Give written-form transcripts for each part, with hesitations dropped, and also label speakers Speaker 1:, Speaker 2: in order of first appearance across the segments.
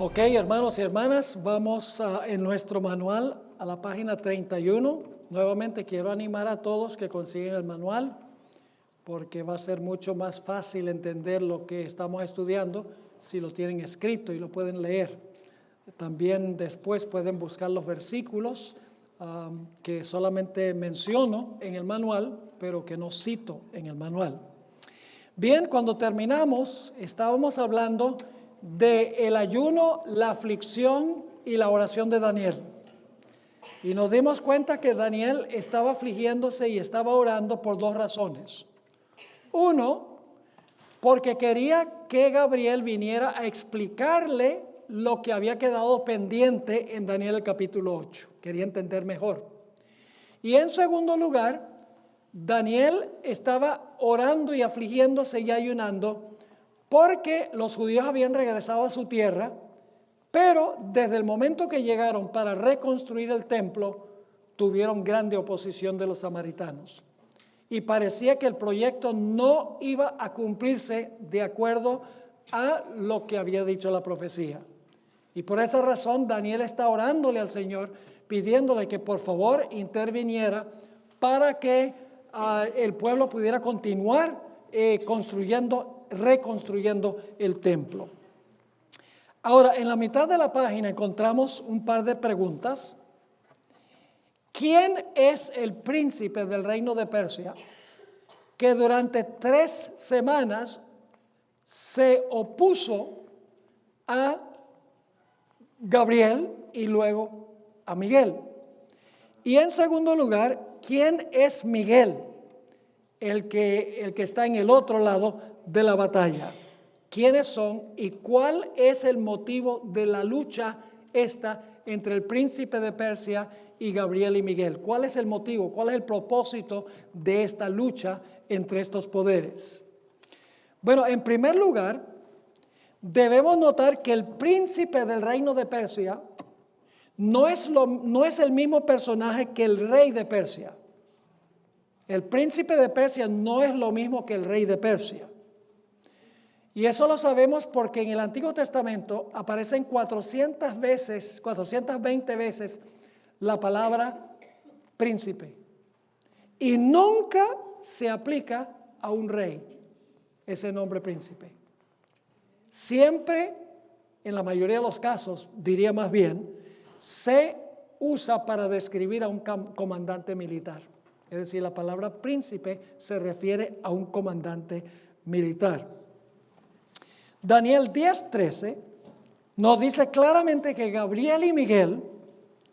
Speaker 1: Ok, hermanos y hermanas, vamos en nuestro manual a la página 31. Nuevamente quiero animar a todos que consiguen el manual, porque va a ser mucho más fácil entender lo que estamos estudiando si lo tienen escrito y lo pueden leer. También después pueden buscar los versículos que solamente menciono en el manual, pero que no cito en el manual. Bien, cuando terminamos, estábamos hablando del ayuno, la aflicción y la oración de Daniel. Y nos dimos cuenta que Daniel estaba afligiéndose y estaba orando por dos razones. Uno, porque quería que Gabriel viniera a explicarle lo que había quedado pendiente en Daniel el capítulo 8. Quería entender mejor. Y en segundo lugar, Daniel estaba orando y afligiéndose y ayunando porque los judíos habían regresado a su tierra, pero desde el momento que llegaron para reconstruir el templo, tuvieron grande oposición de los samaritanos. Y parecía que el proyecto no iba a cumplirse de acuerdo a lo que había dicho la profecía. Y por esa razón Daniel está orándole al Señor, pidiéndole que por favor interviniera para que el pueblo pudiera continuar reconstruyendo el templo. Ahora, en la mitad de la página encontramos un par de preguntas. ¿Quién es el príncipe del reino de Persia que durante 3 semanas se opuso a Gabriel y luego a Miguel? Y en segundo lugar, ¿quién es Miguel? El que está en el otro lado de la batalla. ¿Quiénes son y cuál es el motivo de la lucha esta entre el príncipe de Persia y Gabriel y Miguel? ¿Cuál es el motivo? ¿Cuál es el propósito de esta lucha entre estos poderes? Bueno, en primer lugar, debemos notar que el príncipe del reino de Persia no es el mismo personaje que el rey de Persia. El príncipe de Persia no es lo mismo que el rey de Persia. Y eso lo sabemos porque en el Antiguo Testamento aparecen 420 veces la palabra príncipe. Y nunca se aplica a un rey ese nombre príncipe. Siempre, en la mayoría de los casos, diría más bien, se usa para describir a un comandante militar. Es decir, la palabra príncipe se refiere a un comandante militar. Daniel 10:13 nos dice claramente que Gabriel y Miguel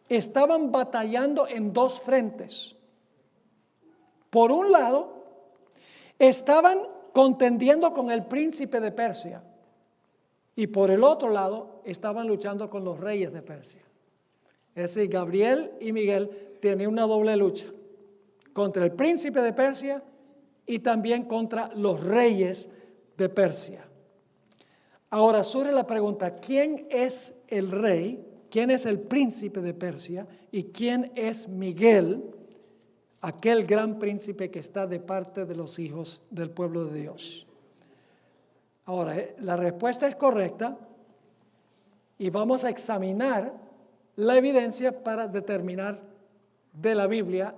Speaker 1: estaban batallando en dos frentes. Por un lado, estaban contendiendo con el príncipe de Persia y por el otro lado, estaban luchando con los reyes de Persia. Es decir, Gabriel y Miguel tienen una doble lucha contra el príncipe de Persia y también contra los reyes de Persia. Ahora surge la pregunta, ¿quién es el rey? ¿Quién es el príncipe de Persia? ¿Y quién es Miguel, aquel gran príncipe que está de parte de los hijos del pueblo de Dios? Ahora, la respuesta es correcta y vamos a examinar la evidencia para determinar de la Biblia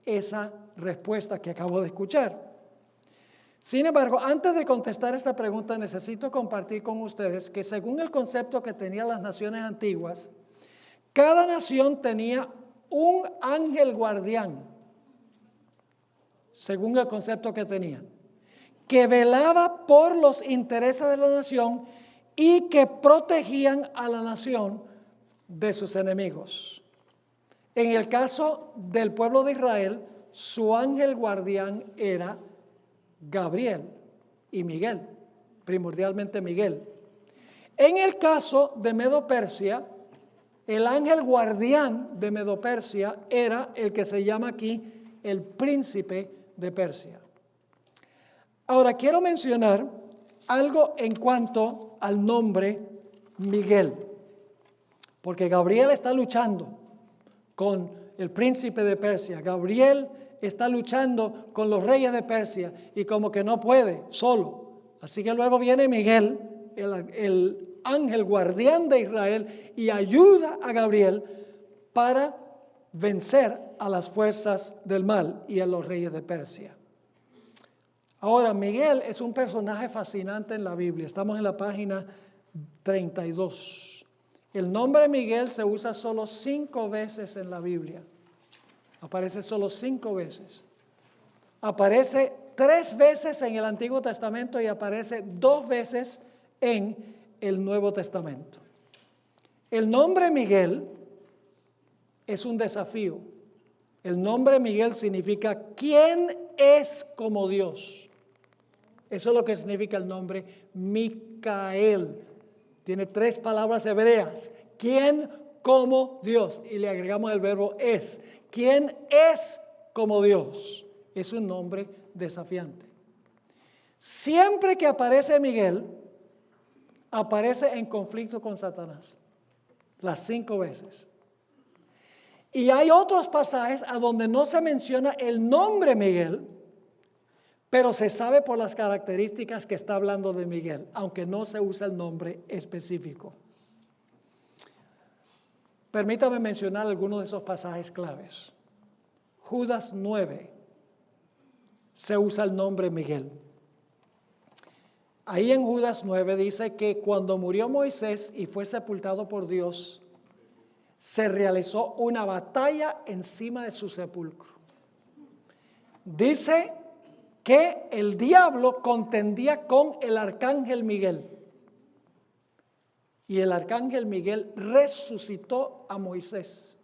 Speaker 1: esa respuesta que acabo de escuchar. Sin embargo, antes de contestar esta pregunta, necesito compartir con ustedes que según el concepto que tenían las naciones antiguas, cada nación tenía un ángel guardián, según el concepto que tenían, que velaba por los intereses de la nación y que protegían a la nación de sus enemigos. En el caso del pueblo de Israel, su ángel guardián era Gabriel y Miguel, primordialmente Miguel. En el caso de Medo-Persia, el ángel guardián de Medo-Persia era el que se llama aquí el príncipe de Persia. Ahora quiero mencionar algo en cuanto al nombre Miguel, porque Gabriel está luchando con el príncipe de Persia. Gabriel está luchando con los reyes de Persia y como que no puede solo. Así que luego viene Miguel, el ángel guardián de Israel y ayuda a Gabriel para vencer a las fuerzas del mal y a los reyes de Persia. Ahora, Miguel es un personaje fascinante en la Biblia. Estamos en la página 32. El nombre Miguel se usa solo 5 veces en la Biblia. Aparece solo 5 veces. Aparece 3 veces en el Antiguo Testamento y aparece 2 veces en el Nuevo Testamento. El nombre Miguel es un desafío. El nombre Miguel significa ¿quién es como Dios? Eso es lo que significa el nombre Micael. Tiene 3 palabras hebreas. ¿Quién como Dios? Y le agregamos el verbo es. ¿Quién es como Dios? Es un nombre desafiante. Siempre que aparece Miguel, aparece en conflicto con Satanás. Las 5 veces. Y hay otros pasajes a donde no se menciona el nombre Miguel, pero se sabe por las características que está hablando de Miguel, aunque no se usa el nombre específico. Permítame mencionar algunos de esos pasajes claves. Judas 9, se usa el nombre Miguel. Ahí en Judas 9 dice que cuando murió Moisés y fue sepultado por Dios, se realizó una batalla encima de su sepulcro. Dice que el diablo contendía con el arcángel Miguel. Y el arcángel Miguel resucitó a Moisés.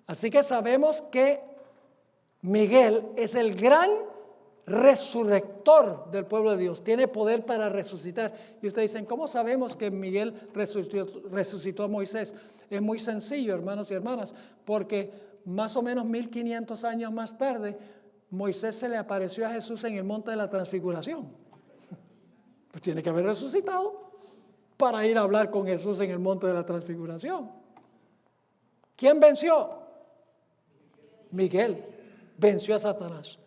Speaker 1: Así que sabemos que Miguel es el gran resurrector del pueblo de Dios. Tiene poder para resucitar. Y ustedes dicen, ¿cómo sabemos que Miguel resucitó a Moisés? Es muy sencillo, hermanos y hermanas, porque más o menos 1500 años más tarde, Moisés se le apareció a Jesús en el monte de la transfiguración. Pues tiene que haber resucitado para ir a hablar con Jesús en el monte de la transfiguración. ¿Quién venció? Miguel venció a Satanás.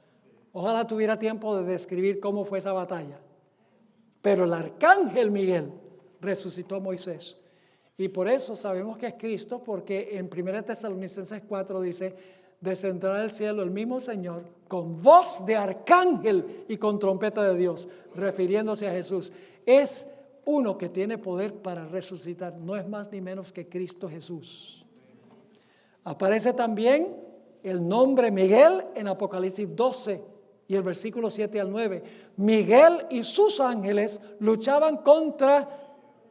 Speaker 1: Ojalá tuviera tiempo de describir cómo fue esa batalla. Pero el arcángel Miguel resucitó a Moisés. Y por eso sabemos que es Cristo, porque en 1 Tesalonicenses 4 dice, descenderá del cielo el mismo Señor con voz de arcángel y con trompeta de Dios, refiriéndose a Jesús. Es uno que tiene poder para resucitar, no es más ni menos que Cristo Jesús. Aparece también el nombre Miguel en Apocalipsis 12 y el versículo 7 al 9. Miguel y sus ángeles luchaban contra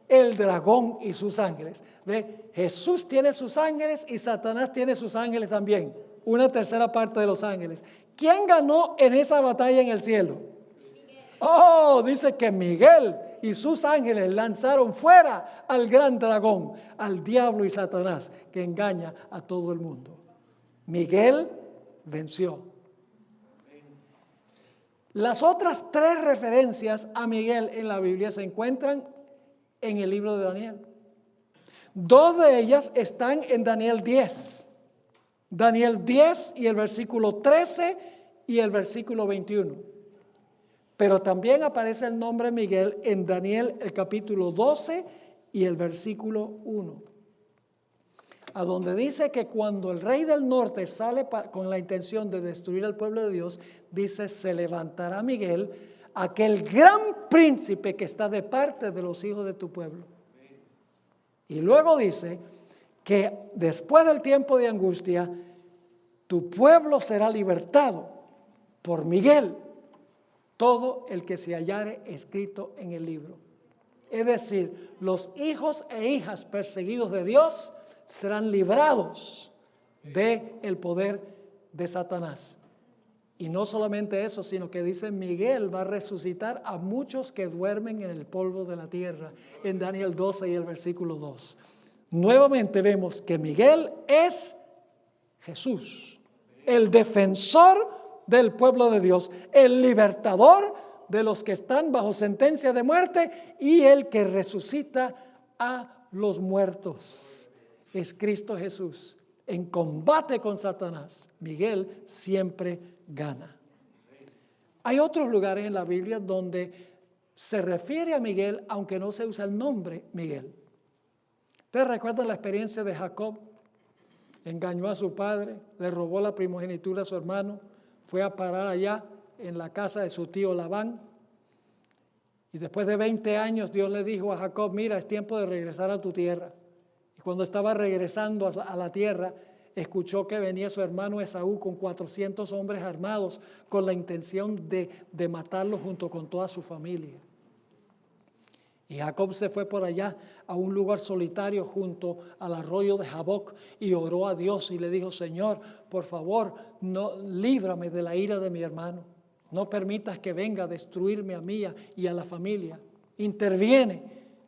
Speaker 1: el dragón y sus ángeles. ¿Ve? Jesús tiene sus ángeles y Satanás tiene sus ángeles también. Una tercera parte de los ángeles. ¿Quién ganó en esa batalla en el cielo? Oh, dice que Miguel y sus ángeles lanzaron fuera al gran dragón, al diablo y Satanás, que engaña a todo el mundo. Miguel venció. Las otras 3 referencias a Miguel en la Biblia se encuentran en el libro de Daniel. 2 de ellas están en Daniel 10. Daniel 10 y el versículo 13 y el versículo 21. Pero también aparece el nombre Miguel en Daniel el capítulo 12 y el versículo 1. A donde dice que cuando el rey del norte sale con la intención de destruir al pueblo de Dios, dice, se levantará Miguel, aquel gran príncipe que está de parte de los hijos de tu pueblo. Y luego dice que después del tiempo de angustia, tu pueblo será libertado por Miguel, todo el que se hallare escrito en el libro. Es decir, los hijos e hijas perseguidos de Dios serán librados del poder de Satanás. Y no solamente eso, sino que dice Miguel va a resucitar a muchos que duermen en el polvo de la tierra, en Daniel 12 y el versículo 2. Nuevamente vemos que Miguel es Jesús, el defensor del pueblo de Dios, el libertador de los que están bajo sentencia de muerte y el que resucita a los muertos. Es Cristo Jesús. En combate con Satanás, Miguel siempre gana. Hay otros lugares en la Biblia donde se refiere a Miguel, aunque no se usa el nombre Miguel. ¿Ustedes recuerdan la experiencia de Jacob? Engañó a su padre, le robó la primogenitura a su hermano, fue a parar allá en la casa de su tío Labán. Y después de 20 años Dios le dijo a Jacob, mira, es tiempo de regresar a tu tierra. Y cuando estaba regresando a la tierra, escuchó que venía su hermano Esaú con 400 hombres armados con la intención de matarlo junto con toda su familia. Y Jacob se fue por allá a un lugar solitario junto al arroyo de Jaboc y oró a Dios y le dijo, Señor, por favor, no, líbrame de la ira de mi hermano. No permitas que venga a destruirme a mí y a la familia. Interviene.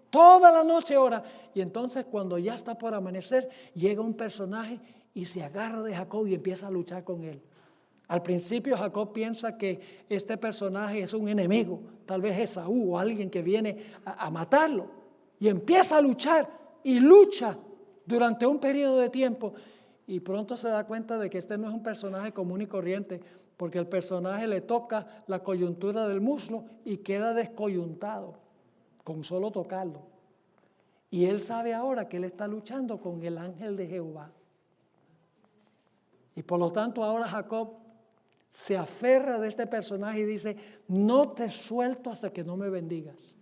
Speaker 1: Toda la noche ora. Y entonces cuando ya está por amanecer, llega un personaje y se agarra de Jacob y empieza a luchar con él. Al principio Jacob piensa que este personaje es un enemigo, tal vez Esaú o alguien que viene a matarlo. Y empieza a luchar y lucha durante un periodo de tiempo. Y pronto se da cuenta de que este no es un personaje común y corriente, porque el personaje le toca la coyuntura del muslo y queda descoyuntado con solo tocarlo. Y él sabe ahora que él está luchando con el ángel de Jehová. Y por lo tanto ahora Jacob se aferra de este personaje y dice, no te suelto hasta que no me bendigas.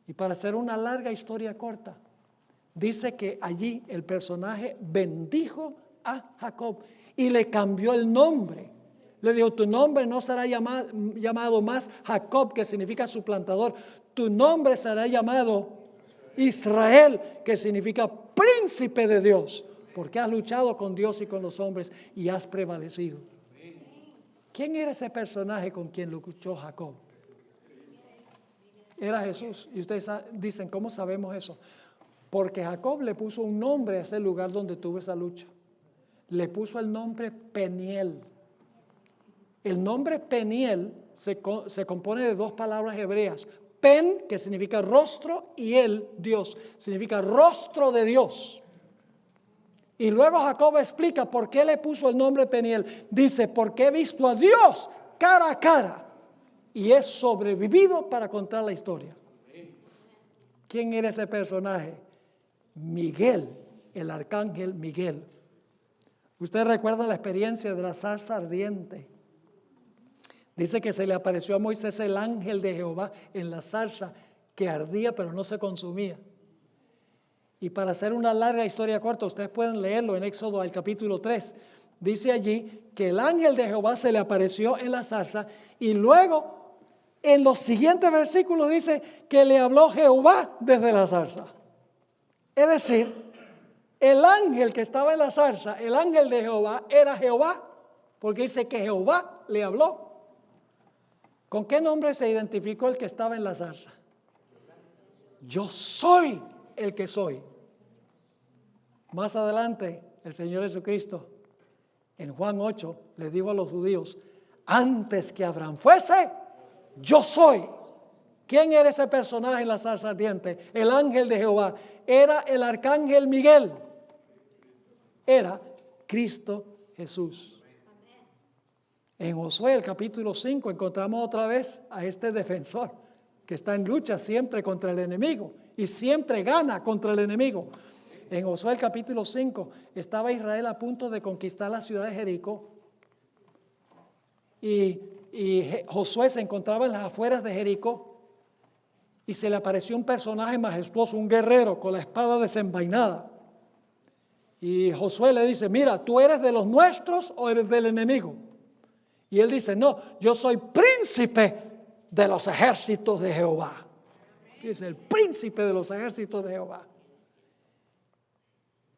Speaker 1: Y para hacer una larga historia corta, dice que allí el personaje bendijo a Jacob y le cambió el nombre. Le dijo, tu nombre no será llamado más Jacob, que significa suplantador. Tu nombre será llamado Israel, que significa príncipe de Dios, porque has luchado con Dios y con los hombres y has prevalecido. ¿Quién era ese personaje con quien luchó Jacob? Era Jesús. Y ustedes dicen, ¿cómo sabemos eso? Porque Jacob le puso un nombre a ese lugar donde tuvo esa lucha. Le puso el nombre Peniel. El nombre Peniel se compone de dos palabras hebreas. Pen, que significa rostro, y el, Dios, significa rostro de Dios. Y luego Jacob explica por qué le puso el nombre Peniel. Dice, porque he visto a Dios cara a cara y he sobrevivido para contar la historia. ¿Quién era ese personaje? Miguel, el arcángel Miguel. Usted recuerda la experiencia de la zarza ardiente. Dice que se le apareció a Moisés el ángel de Jehová en la zarza que ardía pero no se consumía. Y para hacer una larga historia corta, ustedes pueden leerlo en Éxodo al capítulo 3. Dice allí que el ángel de Jehová se le apareció en la zarza y luego en los siguientes versículos dice que le habló Jehová desde la zarza. Es decir, el ángel que estaba en la zarza, el ángel de Jehová, era Jehová, porque dice que Jehová le habló. ¿Con qué nombre se identificó el que estaba en la zarza? Yo soy el que soy. Más adelante, el Señor Jesucristo, en Juan 8, le dijo a los judíos, antes que Abraham fuese, yo soy. ¿Quién era ese personaje en la zarza ardiente? El ángel de Jehová. Era el arcángel Miguel. Era Cristo Jesús. En Josué, el capítulo 5, encontramos otra vez a este defensor que está en lucha siempre contra el enemigo y siempre gana contra el enemigo. En Josué, el capítulo 5, estaba Israel a punto de conquistar la ciudad de Jericó y Josué se encontraba en las afueras de Jericó y se le apareció un personaje majestuoso, un guerrero con la espada desenvainada. Y Josué le dice, mira, ¿tú eres de los nuestros o eres del enemigo? Y él dice, no, yo soy príncipe de los ejércitos de Jehová. Es el príncipe de los ejércitos de Jehová.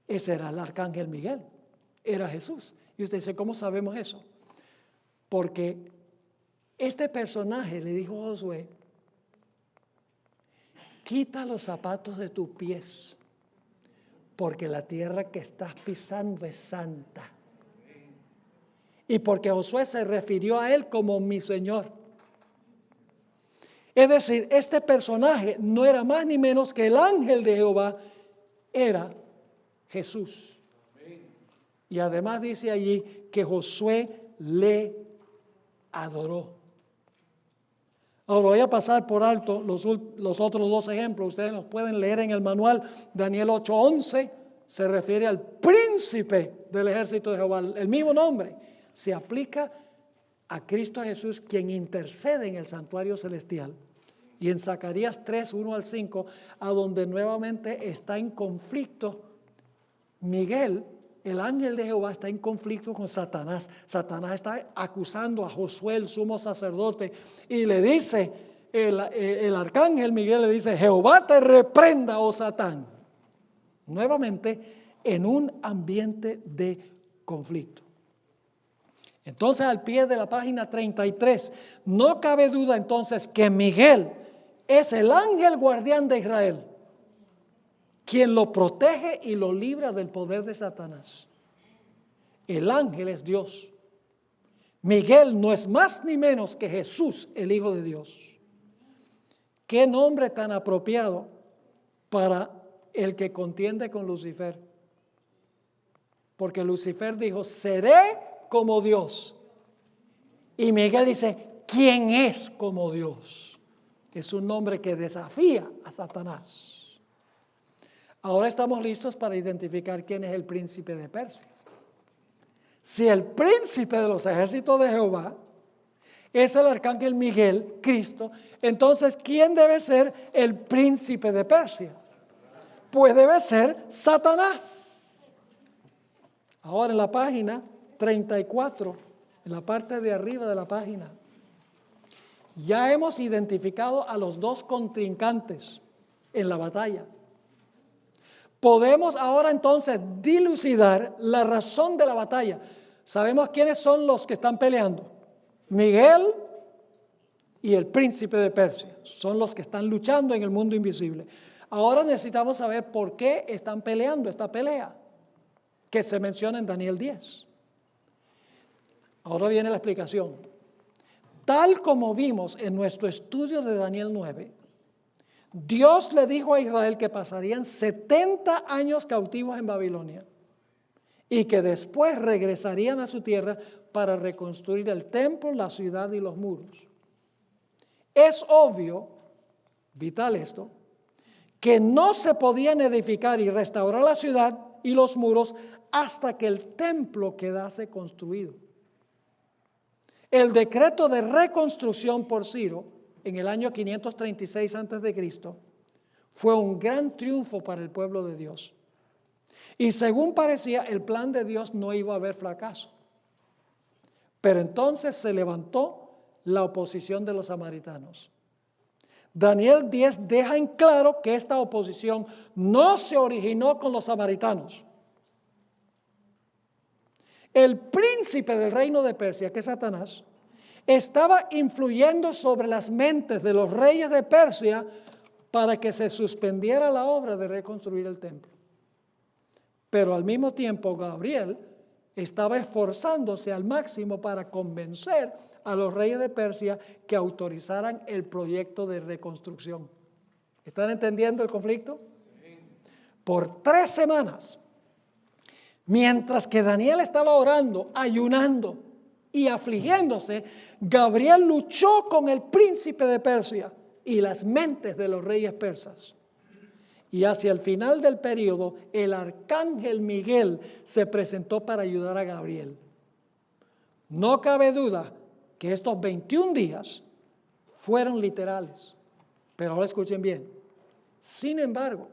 Speaker 1: Ese era el arcángel Miguel, era Jesús. Y usted dice, ¿cómo sabemos eso? Porque este personaje le dijo a Josué, quita los zapatos de tus pies, porque la tierra que estás pisando es santa. Y porque Josué se refirió a él como mi Señor. Es decir, este personaje no era más ni menos que el ángel de Jehová, era Jesús. Y además dice allí que Josué le adoró. Ahora voy a pasar por alto los otros dos ejemplos. Ustedes los pueden leer en el manual. Daniel 8:11 se refiere al príncipe del ejército de Jehová. El mismo nombre se aplica a Cristo Jesús, quien intercede en el santuario celestial. Y en Zacarías 3:1-5, a donde nuevamente está en conflicto Miguel, el ángel de Jehová, está en conflicto con Satanás. Satanás está acusando a Josué, el sumo sacerdote, y le dice, el arcángel Miguel le dice: Jehová te reprenda, oh Satán. Nuevamente en un ambiente de conflicto. Entonces, al pie de la página 33, no cabe duda entonces que Miguel es el ángel guardián de Israel, quien lo protege y lo libra del poder de Satanás. El ángel es Dios. Miguel no es más ni menos que Jesús, el Hijo de Dios. ¿Qué nombre tan apropiado para el que contiende con Lucifer? Porque Lucifer dijo: seré como Dios. Y Miguel dice: ¿quién es como Dios? Es un nombre que desafía a Satanás. Ahora estamos listos para identificar quién es el príncipe de Persia. Si el príncipe de los ejércitos de Jehová es el arcángel Miguel, Cristo, entonces ¿quién debe ser el príncipe de Persia? Pues debe ser Satanás. Ahora en la página 34, en la parte de arriba de la página, ya hemos identificado a los dos contrincantes en la batalla. Podemos ahora entonces dilucidar la razón de la batalla. Sabemos quiénes son los que están peleando. Miguel y el príncipe de Persia son los que están luchando en el mundo invisible. Ahora necesitamos saber por qué están peleando esta pelea que se menciona en Daniel 10. Ahora viene la explicación. Tal como vimos en nuestro estudio de Daniel 9, Dios le dijo a Israel que pasarían 70 años cautivos en Babilonia y que después regresarían a su tierra para reconstruir el templo, la ciudad y los muros. Es obvio, vital esto, que no se podían edificar y restaurar la ciudad y los muros hasta que el templo quedase construido. El decreto de reconstrucción por Ciro en el año 536 a.C. fue un gran triunfo para el pueblo de Dios. Y según parecía, el plan de Dios no iba a haber fracaso. Pero entonces se levantó la oposición de los samaritanos. Daniel 10 deja en claro que esta oposición no se originó con los samaritanos. El príncipe del reino de Persia, que es Satanás, estaba influyendo sobre las mentes de los reyes de Persia para que se suspendiera la obra de reconstruir el templo. Pero al mismo tiempo Gabriel estaba esforzándose al máximo para convencer a los reyes de Persia que autorizaran el proyecto de reconstrucción. ¿Están entendiendo el conflicto? Sí. Por 3 semanas, mientras que Daniel estaba orando, ayunando y afligiéndose, Gabriel luchó con el príncipe de Persia y las mentes de los reyes persas. Y hacia el final del periodo, el arcángel Miguel se presentó para ayudar a Gabriel. No cabe duda que estos 21 días fueron literales. Pero ahora escuchen bien. Sin embargo,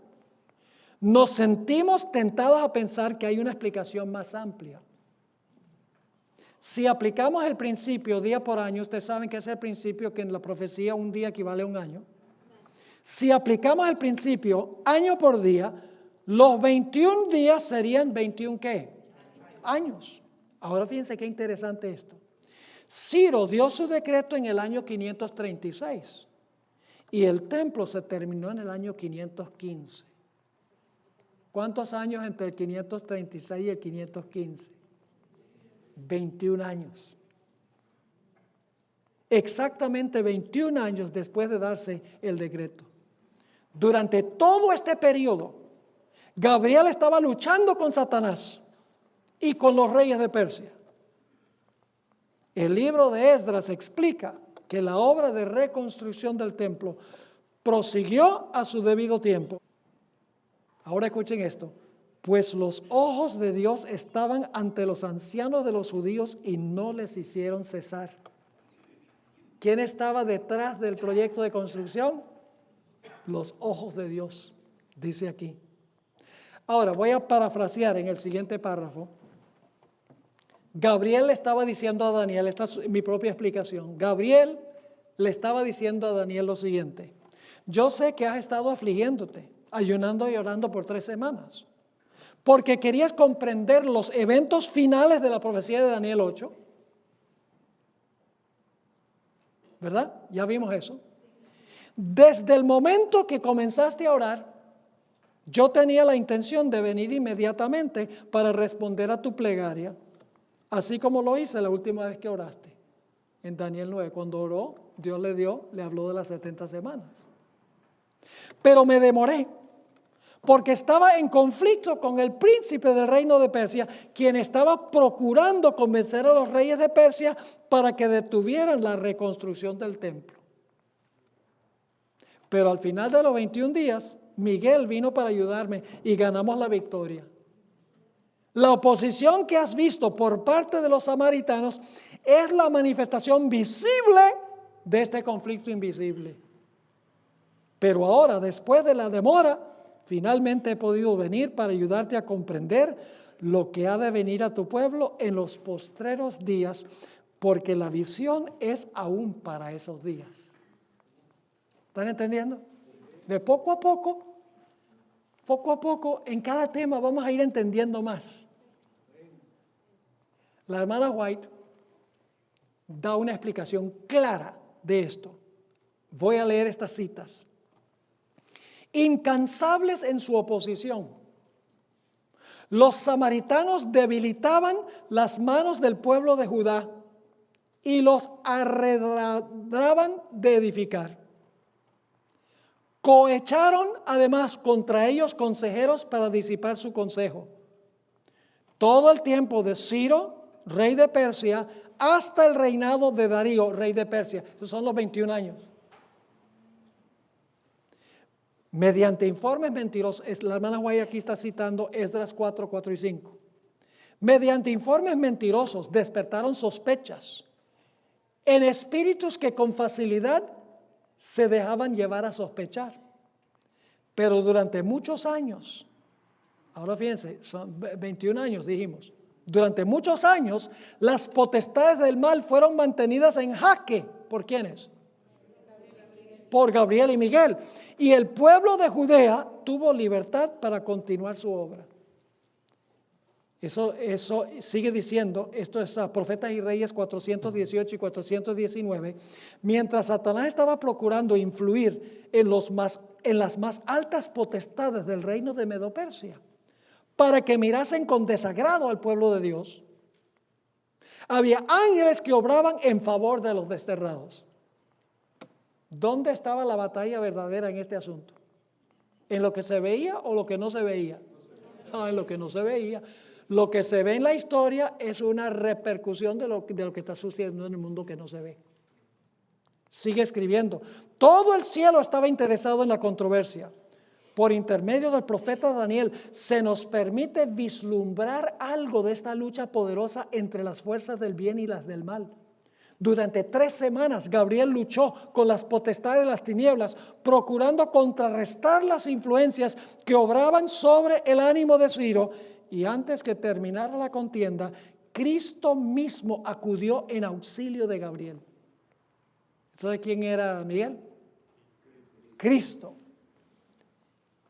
Speaker 1: nos sentimos tentados a pensar que hay una explicación más amplia. Si aplicamos el principio día por año, ustedes saben que es el principio que en la profecía un día equivale a un año. Si aplicamos el principio año por día, los 21 días serían 21 ¿qué? Años. Ahora fíjense qué interesante esto. Ciro dio su decreto en el año 536 y el templo se terminó en el año 515. ¿Cuántos años entre el 536 y el 515? 21 años. Exactamente 21 años después de darse el decreto. Durante todo este periodo, Gabriel estaba luchando con Satanás y con los reyes de Persia. El libro de Esdras explica que la obra de reconstrucción del templo prosiguió a su debido tiempo. Ahora escuchen esto. Pues los ojos de Dios estaban ante los ancianos de los judíos y no les hicieron cesar. ¿Quién estaba detrás del proyecto de construcción? Los ojos de Dios, dice aquí. Ahora voy a parafrasear en el siguiente párrafo. Gabriel le estaba diciendo a Daniel, esta es mi propia explicación. Gabriel le estaba diciendo a Daniel lo siguiente: yo sé que has estado afligiéndote, ayunando y orando por 3 semanas, porque querías comprender los eventos finales de la profecía de Daniel 8. ¿Verdad? Ya vimos eso. Desde el momento que comenzaste a orar, yo tenía la intención de venir inmediatamente para responder a tu plegaria, así como lo hice la última vez que oraste. En Daniel 9, cuando oró, Dios le habló de las 70 semanas. Pero me demoré, porque estaba en conflicto con el príncipe del reino de Persia, quien estaba procurando convencer a los reyes de Persia para que detuvieran la reconstrucción del templo. Pero al final de los 21 días, Miguel vino para ayudarme y ganamos la victoria. La oposición que has visto por parte de los samaritanos es la manifestación visible de este conflicto invisible. Pero ahora, después de la demora, finalmente he podido venir para ayudarte a comprender lo que ha de venir a tu pueblo en los postreros días, porque la visión es aún para esos días. ¿Están entendiendo? De poco a poco, en cada tema vamos a ir entendiendo más. La hermana White da una explicación clara de esto. Voy a leer estas citas. Incansables en su oposición, los samaritanos debilitaban las manos del pueblo de Judá y los arredraban de edificar. Cohecharon además contra ellos consejeros para disipar su consejo. Todo el tiempo de Ciro, rey de Persia, hasta el reinado de Darío, rey de Persia. Esos son los 21 años. Mediante informes mentirosos, la hermana White aquí está citando Esdras 4, 4 y 5. Mediante informes mentirosos despertaron sospechas en espíritus que con facilidad se dejaban llevar a sospechar. Pero durante muchos años, ahora fíjense, son 21 años dijimos, durante muchos años las potestades del mal fueron mantenidas en jaque. ¿Por quiénes? Por Gabriel y Miguel. Y el pueblo de Judea tuvo libertad para continuar su obra. Eso sigue diciendo, esto es a Profetas y Reyes 418 y 419, mientras Satanás estaba procurando influir en las más altas potestades del reino de Medo-Persia, para que mirasen con desagrado al pueblo de Dios. Había ángeles que obraban en favor de los desterrados. ¿Dónde estaba la batalla verdadera en este asunto? ¿En lo que se veía o lo que no se veía? En lo que no se veía. Lo que se ve en la historia es una repercusión de lo que está sucediendo en el mundo que no se ve. Sigue escribiendo. Todo el cielo estaba interesado en la controversia. Por intermedio del profeta Daniel se nos permite vislumbrar algo de esta lucha poderosa entre las fuerzas del bien y las del mal. Durante 3 semanas Gabriel luchó con las potestades de las tinieblas, procurando contrarrestar las influencias que obraban sobre el ánimo de Ciro, y antes que terminara la contienda, Cristo mismo acudió en auxilio de Gabriel. ¿Sabe quién era Miguel? Cristo.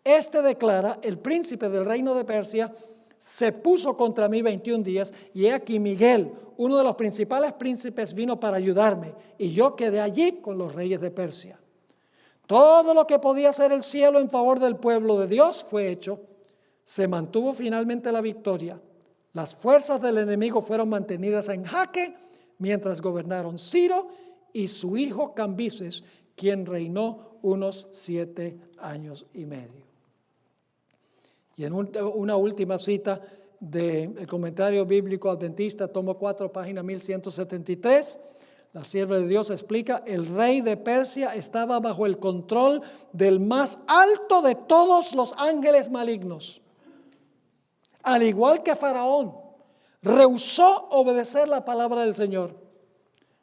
Speaker 1: Este declara: el príncipe del reino de Persia se puso contra mí 21 días, y he aquí Miguel, uno de los principales príncipes, vino para ayudarme, y yo quedé allí con los reyes de Persia. Todo lo que podía hacer el cielo en favor del pueblo de Dios fue hecho. Se mantuvo finalmente la victoria. Las fuerzas del enemigo fueron mantenidas en jaque mientras gobernaron Ciro y su hijo Cambises, quien reinó unos 7 años y medio. Y en una última cita del comentario bíblico adventista, tomo 4, página 1173, La sierva de Dios explica, el rey de Persia estaba bajo el control del más alto de todos los ángeles malignos. Al igual que Faraón, rehusó obedecer la palabra del Señor.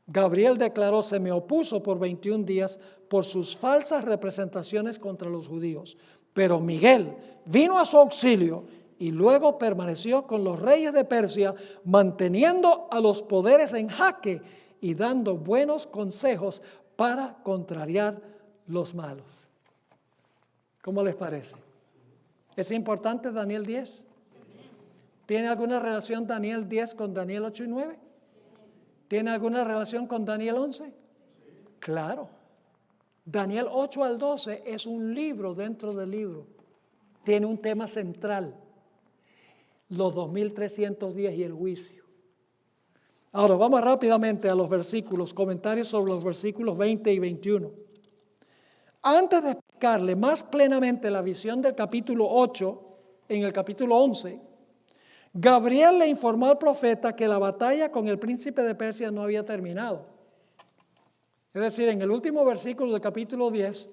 Speaker 1: Gabriel declaró, se me opuso por 21 días por sus falsas representaciones contra los judíos. Pero Miguel vino a su auxilio y luego permaneció con los reyes de Persia, manteniendo a los poderes en jaque y dando buenos consejos para contrariar los malos. ¿Cómo les parece? ¿Es importante Daniel 10? ¿Tiene alguna relación Daniel 10 con Daniel 8 y 9? ¿Tiene alguna relación con Daniel 11? Claro. Daniel 8 al 12 es un libro dentro del libro. Tiene un tema central. Los 2300 días y el juicio. Ahora vamos rápidamente a los versículos, comentarios sobre los versículos 20 y 21. Antes de explicarle más plenamente la visión del capítulo 8, en el capítulo 11, Gabriel le informó al profeta que la batalla con el príncipe de Persia no había terminado. Es decir, en el último versículo del capítulo 10,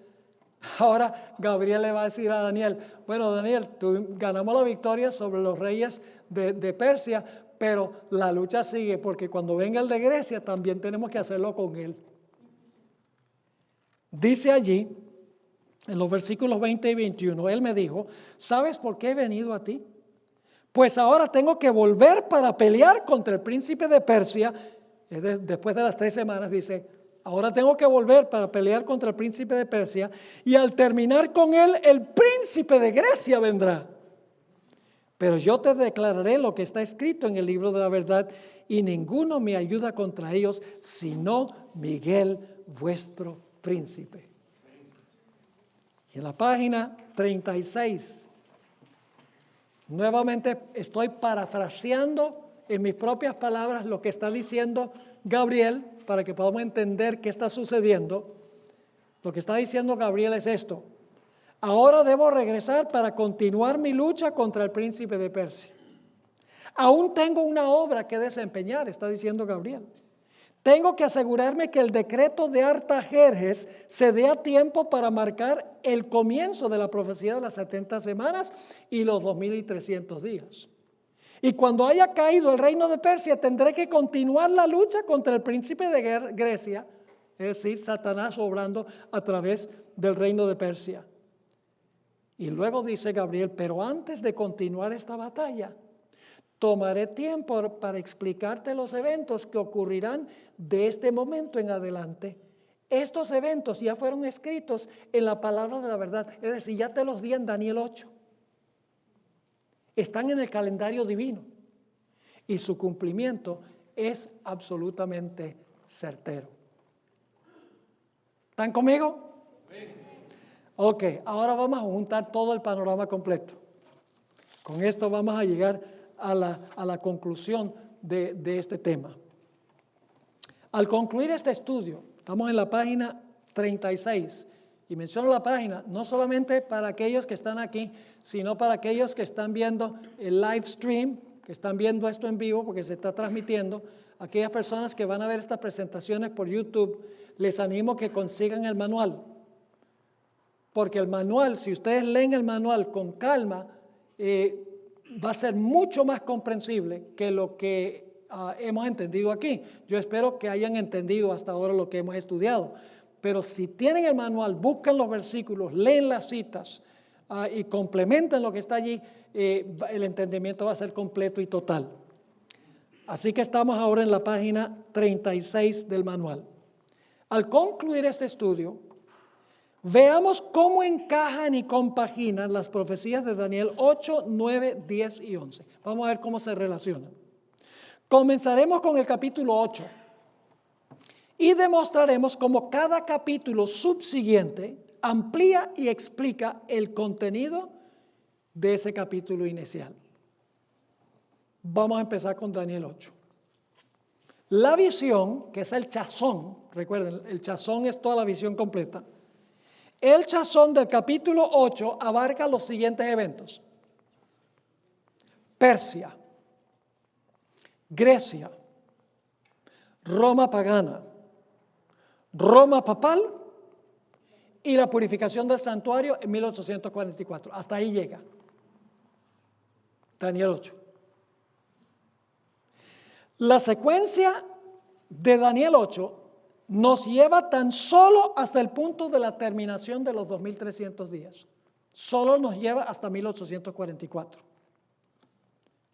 Speaker 1: ahora Gabriel le va a decir a Daniel, bueno Daniel, ganamos la victoria sobre los reyes de Persia, pero la lucha sigue porque cuando venga el de Grecia también tenemos que hacerlo con él. Dice allí, en los versículos 20 y 21, él me dijo, ¿sabes por qué he venido a ti? Pues ahora tengo que volver para pelear contra el príncipe de Persia. Después de las 3 semanas dice, ahora tengo que volver para pelear contra el príncipe de Persia y al terminar con él, el príncipe de Grecia vendrá. Pero yo te declararé lo que está escrito en el libro de la verdad y ninguno me ayuda contra ellos, sino Miguel, vuestro príncipe. Y en la página 36, nuevamente estoy parafraseando en mis propias palabras lo que está diciendo Gabriel para que podamos entender qué está sucediendo. Lo que está diciendo Gabriel es esto. Ahora debo regresar para continuar mi lucha contra el príncipe de Persia. Aún tengo una obra que desempeñar, está diciendo Gabriel. Tengo que asegurarme que el decreto de Artajerjes se dé a tiempo para marcar el comienzo de la profecía de las 70 semanas y los 2300 días. Y cuando haya caído el reino de Persia, tendré que continuar la lucha contra el príncipe de Grecia, es decir, Satanás obrando a través del reino de Persia. Y luego dice Gabriel, pero antes de continuar esta batalla, tomaré tiempo para explicarte los eventos que ocurrirán de este momento en adelante. Estos eventos ya fueron escritos en la palabra de la verdad, es decir, ya te los di en Daniel 8. Están en el calendario divino y su cumplimiento es absolutamente certero. ¿Están conmigo? Ok, ahora vamos a juntar todo el panorama completo. Con esto vamos a llegar a la conclusión de este tema. Al concluir este estudio, estamos en la página 36, y menciono la página no solamente para aquellos que están aquí, sino para aquellos que están viendo el live stream, que están viendo esto en vivo porque se está transmitiendo. Aquellas personas que van a ver estas presentaciones por YouTube, les animo que consigan el manual. Porque el manual, si ustedes leen el manual con calma, va a ser mucho más comprensible que lo que hemos entendido aquí. Yo espero que hayan entendido hasta ahora lo que hemos estudiado. Pero si tienen el manual, buscan los versículos, leen las citas y complementan lo que está allí, el entendimiento va a ser completo y total. Así que estamos ahora en la página 36 del manual. Al concluir este estudio, veamos cómo encajan y compaginan las profecías de Daniel 8, 9, 10 y 11. Vamos a ver cómo se relacionan. Comenzaremos con el capítulo 8 y demostraremos cómo cada capítulo subsiguiente amplía y explica el contenido de ese capítulo inicial. Vamos a empezar con Daniel 8. La visión, que es el chazón, recuerden, el chazón es toda la visión completa. El chazón del capítulo 8 abarca los siguientes eventos: Persia, Grecia, Roma pagana, Roma papal y la purificación del santuario en 1844. Hasta ahí llega Daniel 8. La secuencia de Daniel 8 nos lleva tan solo hasta el punto de la terminación de los 2300 días. Solo nos lleva hasta 1844,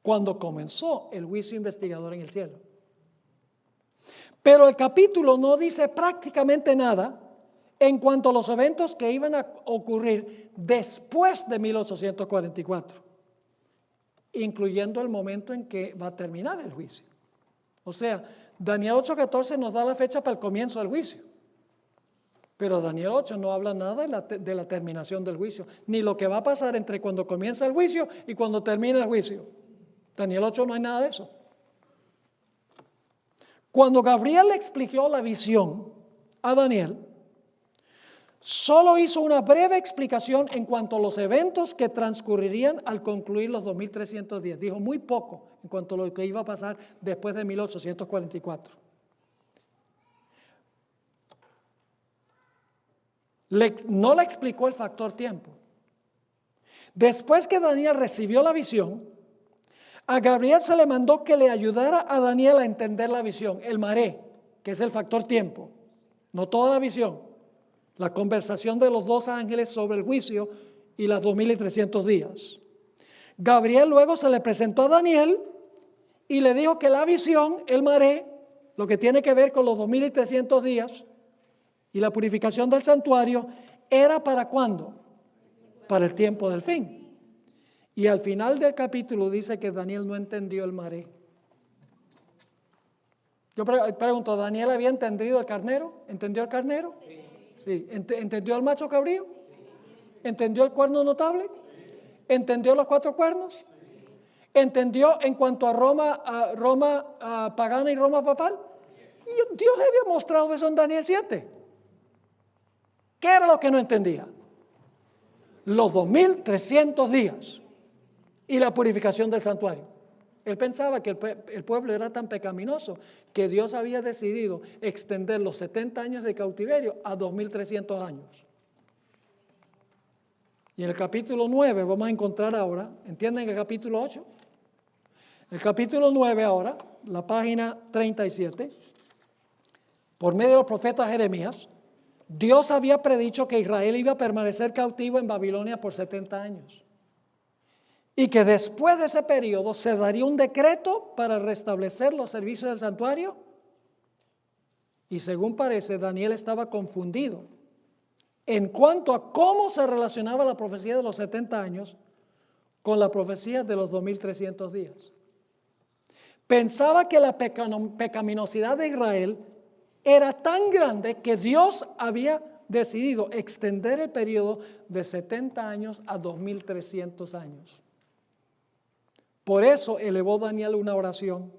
Speaker 1: cuando comenzó el juicio investigador en el cielo. Pero el capítulo no dice prácticamente nada en cuanto a los eventos que iban a ocurrir después de 1844, incluyendo el momento en que va a terminar el juicio. O sea, Daniel 8:14 nos da la fecha para el comienzo del juicio. Pero Daniel 8 no habla nada de la terminación del juicio, ni lo que va a pasar entre cuando comienza el juicio y cuando termina el juicio. Daniel 8 no hay nada de eso. Cuando Gabriel le explicó la visión a Daniel, solo hizo una breve explicación en cuanto a los eventos que transcurrirían al concluir los 2300 días. Dijo muy poco en cuanto a lo que iba a pasar después de 1844. No le explicó el factor tiempo. Después que Daniel recibió la visión, a Gabriel se le mandó que le ayudara a Daniel a entender la visión, el maré, que es el factor tiempo, no toda la visión, la conversación de los dos ángeles sobre el juicio y las 2300 días. Gabriel luego se le presentó a Daniel y le dijo que la visión, el maré, lo que tiene que ver con los 2300 días y la purificación del santuario, era ¿para cuándo? Para el tiempo del fin. Y al final del capítulo dice que Daniel no entendió el maré. Yo pregunto, ¿Daniel había entendido el carnero? ¿Entendió el carnero? Sí. ¿Entendió el macho cabrío? ¿Entendió el cuerno notable? ¿Entendió los 4 cuernos? ¿Entendió en cuanto a Roma pagana y Roma papal? Y Dios le había mostrado eso en Daniel 7. ¿Qué era lo que no entendía? Los 2300 días y la purificación del santuario. Él pensaba que el pueblo era tan pecaminoso que Dios había decidido extender los 70 años de cautiverio a 2300 años. Y en el capítulo 9 vamos a encontrar ahora, ¿entienden el capítulo 8? El capítulo 9 ahora, la página 37, por medio del profeta Jeremías, Dios había predicho que Israel iba a permanecer cautivo en Babilonia por 70 años. Y que después de ese periodo se daría un decreto para restablecer los servicios del santuario. Y según parece, Daniel estaba confundido en cuanto a cómo se relacionaba la profecía de los 70 años con la profecía de los 2300 días. Pensaba que la pecaminosidad de Israel era tan grande que Dios había decidido extender el periodo de 70 años a 2300 años. Por eso elevó Daniel una oración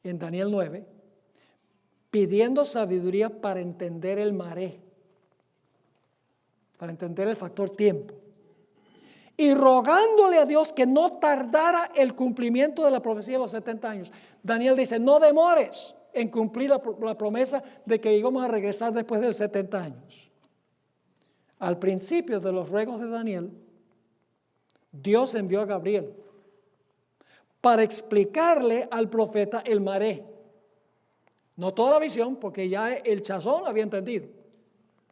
Speaker 1: en Daniel 9, pidiendo sabiduría para entender el maré, para entender el factor tiempo, y rogándole a Dios que no tardara el cumplimiento de la profecía de los 70 años. Daniel dice, no demores en cumplir la promesa de que íbamos a regresar después de 70 años. Al principio de los ruegos de Daniel, Dios envió a Gabriel para explicarle al profeta el maré. No toda la visión, porque ya el chazón había entendido.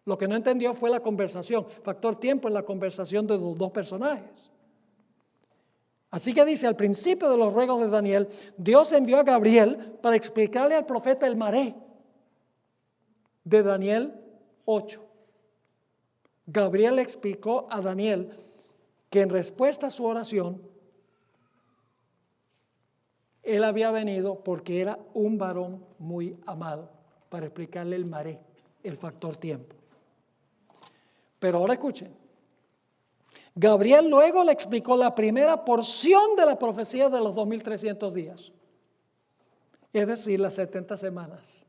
Speaker 1: Lo que no entendió fue la conversación, factor tiempo en la conversación de los dos personajes. Así que dice, al principio de los ruegos de Daniel, Dios envió a Gabriel para explicarle al profeta el maré de Daniel 8. Gabriel le explicó a Daniel que en respuesta a su oración, él había venido porque era un varón muy amado, para explicarle el maré, el factor tiempo. Pero ahora escuchen. Gabriel luego le explicó la primera porción de la profecía de los 2300 días, es decir, las 70 semanas,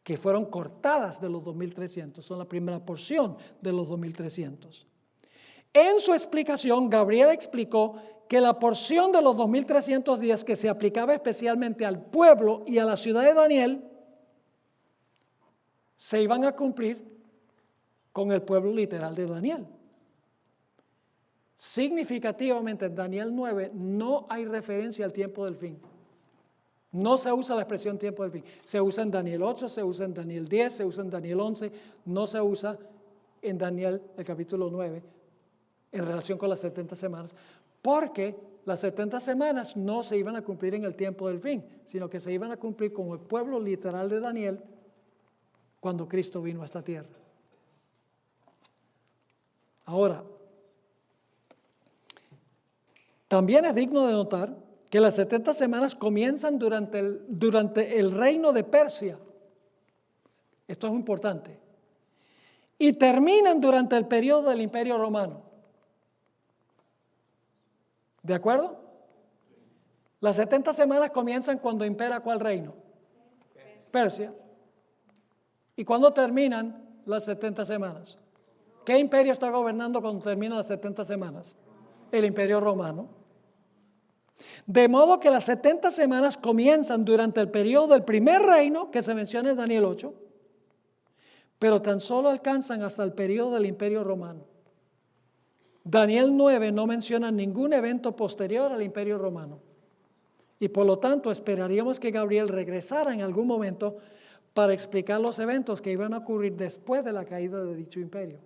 Speaker 1: que fueron cortadas de los 2300, son la primera porción de los 2300. En su explicación, Gabriel explicó que la porción de los 2300 días que se aplicaba especialmente al pueblo y a la ciudad de Daniel se iban a cumplir con el pueblo literal de Daniel. Significativamente en Daniel 9 no hay referencia al tiempo del fin. No se usa la expresión tiempo del fin. Se usa en Daniel 8, se usa en Daniel 10, se usa en Daniel 11, no se usa en Daniel, el capítulo 9, en relación con las 70 semanas, porque las 70 semanas no se iban a cumplir en el tiempo del fin, sino que se iban a cumplir con el pueblo literal de Daniel cuando Cristo vino a esta tierra. Ahora, también es digno de notar que las 70 semanas comienzan durante el reino de Persia. Esto es importante. Y terminan durante el periodo del Imperio Romano. ¿De acuerdo? Las 70 semanas comienzan cuando impera ¿cuál reino? Persia. ¿Y cuándo terminan las 70 semanas? ¿Qué imperio está gobernando cuando terminan las 70 semanas? El Imperio Romano. De modo que las 70 semanas comienzan durante el periodo del primer reino, que se menciona en Daniel 8, pero tan solo alcanzan hasta el periodo del Imperio Romano. Daniel 9 no menciona ningún evento posterior al Imperio Romano. Y por lo tanto esperaríamos que Gabriel regresara en algún momento para explicar los eventos que iban a ocurrir después de la caída de dicho imperio.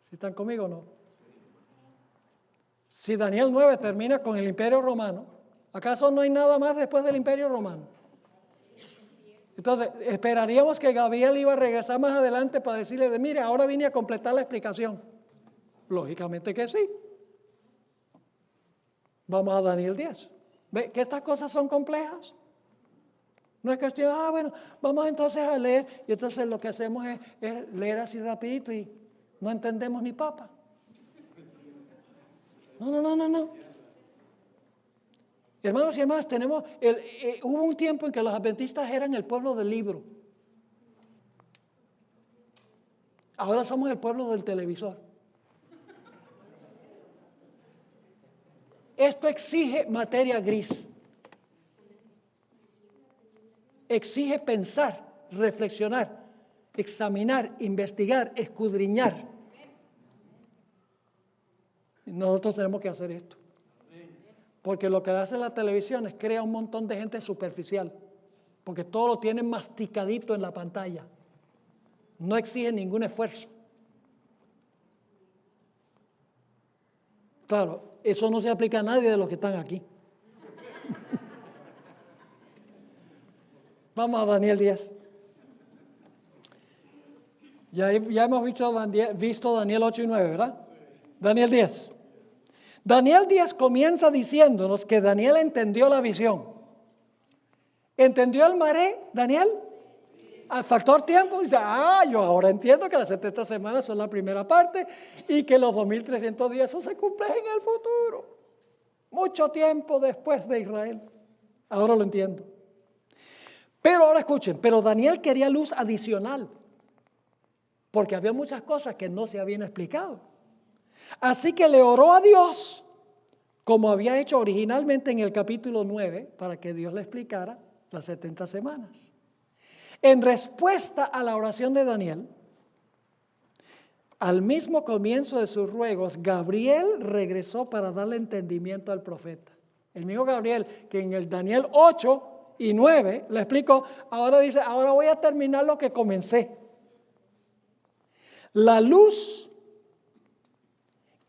Speaker 1: ¿Sí están conmigo o no? Si Daniel 9 termina con el Imperio Romano, ¿acaso no hay nada más después del Imperio Romano? Entonces, esperaríamos que Gabriel iba a regresar más adelante para decirle, mire, ahora vine a completar la explicación. Lógicamente que sí. Vamos a Daniel 10. ¿Ve que estas cosas son complejas? No es cuestión, bueno, vamos entonces a leer, y entonces lo que hacemos es leer así rapidito y no entendemos ni papa. No. Hermanos y hermanas, hubo un tiempo en que los adventistas eran el pueblo del libro. Ahora somos el pueblo del televisor. Esto exige materia gris. Exige pensar, reflexionar, examinar, investigar, escudriñar. Nosotros tenemos que hacer esto. Porque lo que hace la televisión es crear un montón de gente superficial. Porque todo lo tienen masticadito en la pantalla. No exige ningún esfuerzo. Claro, eso no se aplica a nadie de los que están aquí. Vamos a Daniel 10. Ya hemos visto Daniel 8 y 9, ¿verdad? Daniel 10. Daniel 10 comienza diciéndonos que Daniel entendió la visión. ¿Entendió el maré, Daniel? Al factor tiempo, dice, yo ahora entiendo que las 70 semanas son la primera parte y que los 2300 días eso se cumplen en el futuro. Mucho tiempo después de Israel. Ahora lo entiendo. Pero ahora escuchen, pero Daniel quería luz adicional, porque había muchas cosas que no se habían explicado. Así que le oró a Dios, como había hecho originalmente en el capítulo 9, para que Dios le explicara las 70 semanas. En respuesta a la oración de Daniel, al mismo comienzo de sus ruegos, Gabriel regresó para darle entendimiento al profeta. El mismo Gabriel, que en el Daniel 8 y 9 le explicó, ahora dice, ahora voy a terminar lo que comencé. La luz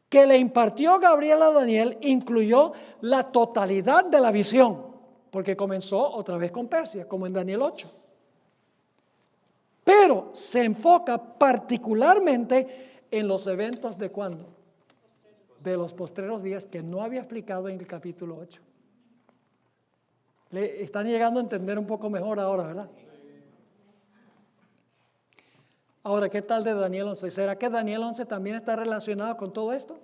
Speaker 1: que le impartió Gabriel a Daniel incluyó la totalidad de la visión, porque comenzó otra vez con Persia, como en Daniel 8. Pero se enfoca particularmente en los eventos de ¿cuándo? De los postreros días, que no había explicado en el capítulo 8. Le están llegando a entender un poco mejor ahora, ¿verdad? Ahora, ¿qué tal de Daniel 11? ¿Será que Daniel 11 también está relacionado con todo esto?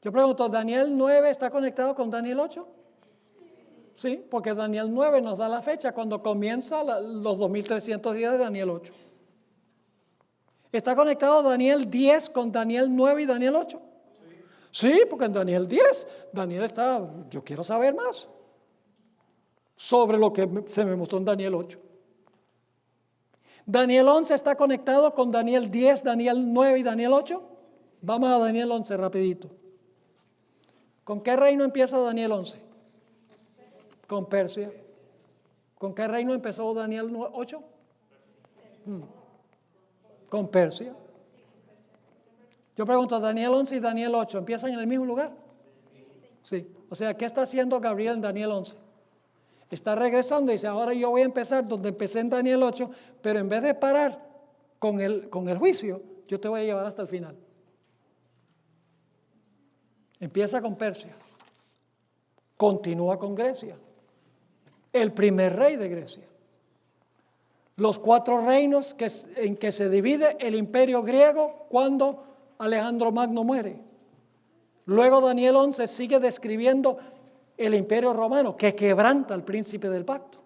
Speaker 1: Yo pregunto, ¿Daniel 9 está conectado con Daniel 8? Sí, porque Daniel 9 nos da la fecha cuando comienza los 2300 días de Daniel 8. ¿Está conectado Daniel 10 con Daniel 9 y Daniel 8? Sí, porque en Daniel 10, Daniel está, yo quiero saber más sobre lo que se me mostró en Daniel 8. Daniel 11 está conectado con Daniel 10, Daniel 9 y Daniel 8. Vamos a Daniel 11 rapidito. ¿Con qué reino empieza Daniel 11? Con Persia. ¿Con qué reino empezó Daniel 8? Con Persia. Yo pregunto, Daniel 11 y Daniel 8, ¿empiezan en el mismo lugar? Sí. O sea, ¿qué está haciendo Gabriel en Daniel 11? Está regresando y dice, ahora yo voy a empezar donde empecé en Daniel 8, pero en vez de parar con el juicio, yo te voy a llevar hasta el final. Empieza con Persia, continúa con Grecia, el primer rey de Grecia. Los 4 reinos en que se divide el imperio griego cuando Alejandro Magno muere. Luego Daniel 11 sigue describiendo el imperio romano que quebranta al príncipe del pacto.